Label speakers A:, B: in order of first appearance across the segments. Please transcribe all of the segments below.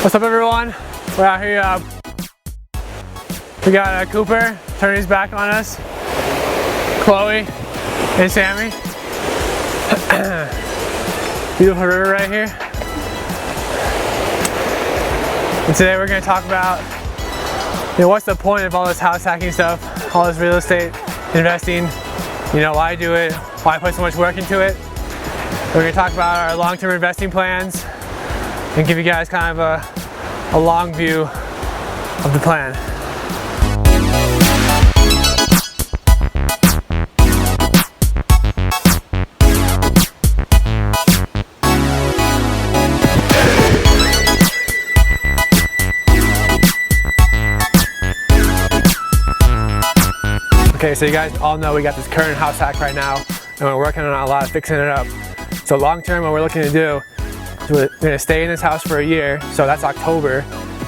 A: What's up, everyone? We're out here. We got Cooper turning his back on us, Chloe and Sammy. Beautiful river right here. And today we're going to talk about, what's the point of all this house hacking stuff, all this real estate investing, why do it, why put so much work into it. We're going to talk about our long-term investing plans and give you guys kind of a long view of the plan. Okay, so you guys all know we got this current house hack right now, and we're working on a lot of fixing it up. So long term, what we're looking to do is we're gonna stay in this house for a year, so that's October,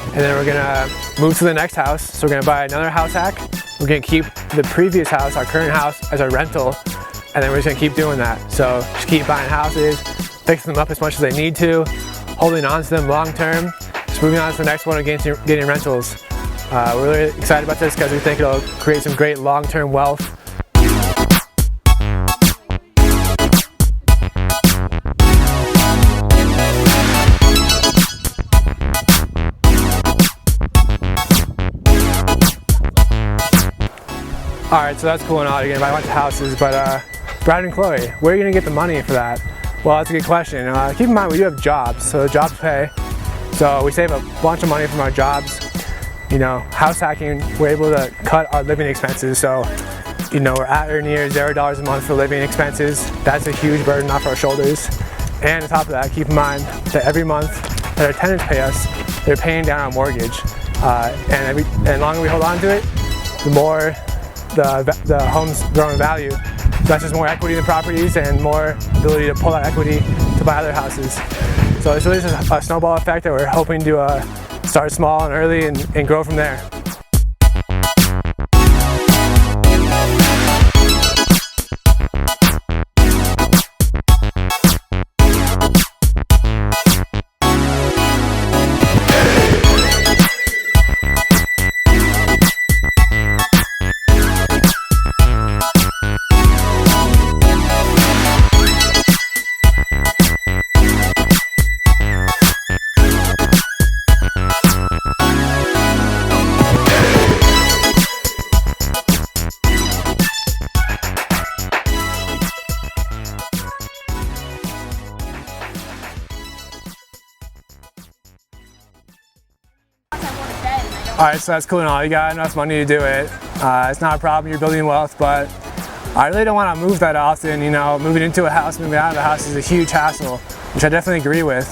A: and then we're gonna move to the next house. So we're gonna buy another house hack. We're gonna keep the previous house, our current house, as our rental, and then we're just gonna keep doing that. So just keep buying houses, fixing them up as much as they need to, holding on to them long term, just moving on to the next one and getting rentals. We're really excited about this because we think it'll create some great long-term wealth. Alright, so that's cool and all. You're gonna buy a bunch of houses, but Brad and Chloe, where are you gonna get the money for that? Well, that's a good question. Keep in mind we do have jobs, so jobs pay. So we save a bunch of money from our jobs. House hacking, we're able to cut our living expenses. So, we're at or near $0 a month for living expenses. That's a huge burden off our shoulders. And on top of that, keep in mind that every month that our tenants pay us, they're paying down our mortgage. And the longer we hold on to it, the more the homes grow in value. So that's just more equity in the properties and more ability to pull that equity to buy other houses. So it's really just a snowball effect that we're hoping to start small and early and grow from there. Alright, so that's cool and all. You got enough money to do it. It's not a problem, you're building wealth, but I really don't want to move that often. Moving into a house, moving out of the house is a huge hassle, which I definitely agree with.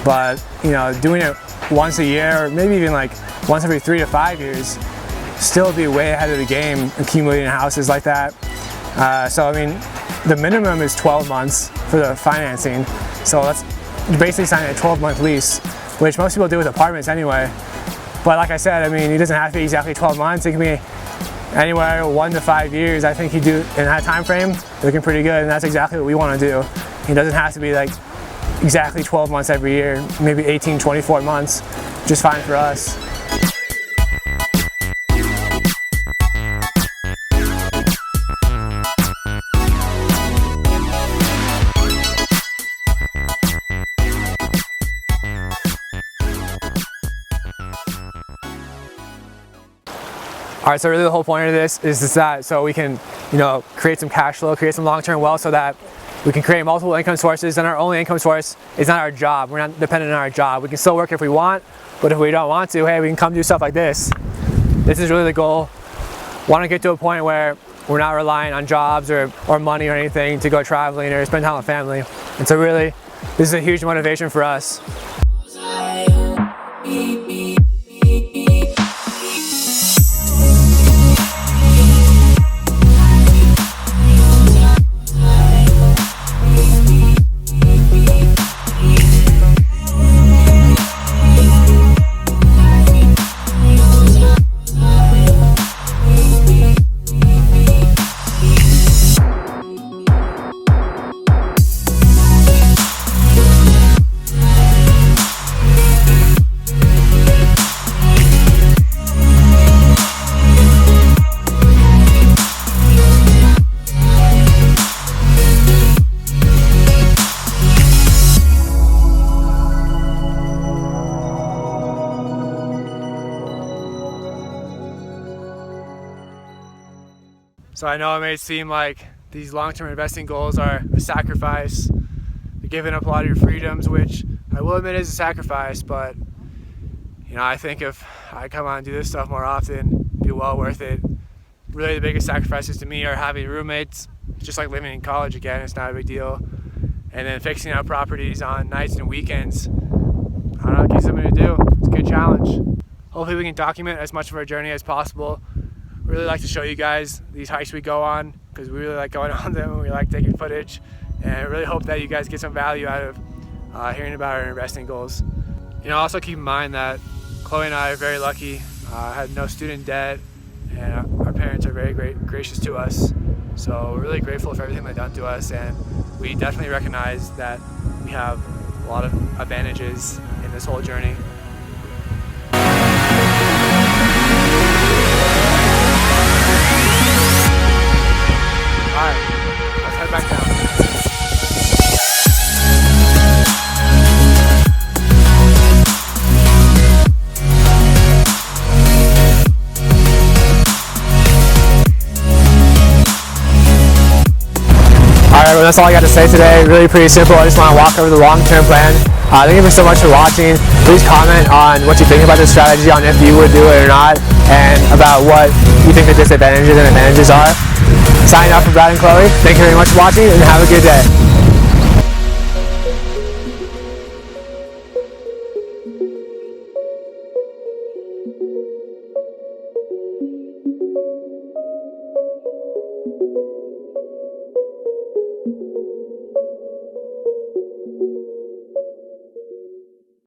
A: But, doing it once a year, or maybe even like once every 3 to 5 years, still be way ahead of the game accumulating houses like that. So, I mean, the minimum is 12 months for the financing. So that's basically signing a 12-month lease, which most people do with apartments anyway. But like I said, it doesn't have to be exactly 12 months. It can be anywhere 1 to 5 years. I think you do in that time frame, looking pretty good, and that's exactly what we want to do. It doesn't have to be like exactly 12 months every year, maybe 18, 24 months, just fine for us. Alright, so really the whole point of this is that so we can, create some cash flow, create some long-term wealth so that we can create multiple income sources, and our only income source is not our job. We're not dependent on our job. We can still work if we want, but if we don't want to, hey, we can come do stuff like this. This is really the goal. Want to get to a point where we're not relying on jobs or money or anything to go traveling or spend time with family. And so really, this is a huge motivation for us. So I know it may seem like these long-term investing goals are a sacrifice. You're giving up a lot of your freedoms, which I will admit is a sacrifice, but you know, I think if I come out and do this stuff more often, it'll be well worth it. Really the biggest sacrifices to me are having roommates. It's just like living in college again, it's not a big deal. And then fixing out properties on nights and weekends. I don't know, it gives something to do. It's a good challenge. Hopefully we can document as much of our journey as possible. We really like to show you guys these hikes we go on because we really like going on them and we like taking footage. And I really hope that you guys get some value out of hearing about our investing goals. You know, also keep in mind that Chloe and I are very lucky. Had no student debt, and our parents are very gracious to us. So we're really grateful for everything they've done to us, and we definitely recognize that we have a lot of advantages in this whole journey. Alright, let's head back down. Alright everyone, that's all I got to say today. Really pretty simple. I just want to walk over the long-term plan. Thank you so much for watching. Please comment on what you think about this strategy, on if you would do it or not, and about what you think the disadvantages and advantages are. Signing off for Brad and Chloe. Thank you very much for watching and have a good day.